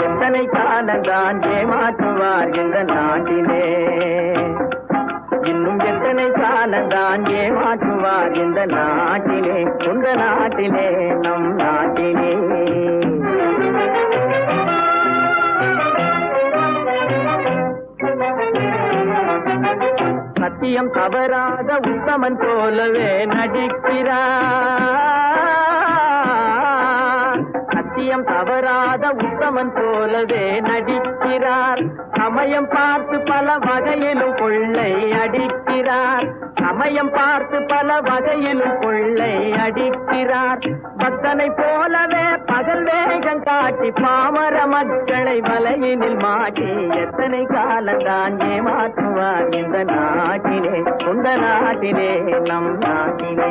எத்தனை காலந்தான் ஏமாற்றுவார் இந்த நாட்டிலே, இன்னும் எத்தனை காலந்தான் ஏமாற்றுவார் இந்த நாட்டிலே, சொந்த நாட்டிலே, நம் நாட்டிலே. சத்தியம் தவறாத உத்தமன் போலவே நடிக்கிறார், சத்தியம் தவறாத உத்தமன் போலவே நடிக்கிறார். சமயம் பார்த்து பல வகையிலும் கொள்ளை அடிக்கிறார், சமயம் பார்த்து பல வகையிலும் கொள்ளை அடிக்கிறார். பக்தனை போலவே பகல் வேகம் காட்டி பாமர மக்களை வலையினில் மாட்டி எத்தனை காலந்தான் ஏமாற்றுவார் இந்த நாட்டிலே, சொந்த நாட்டிலே, நம் நாட்டிலே.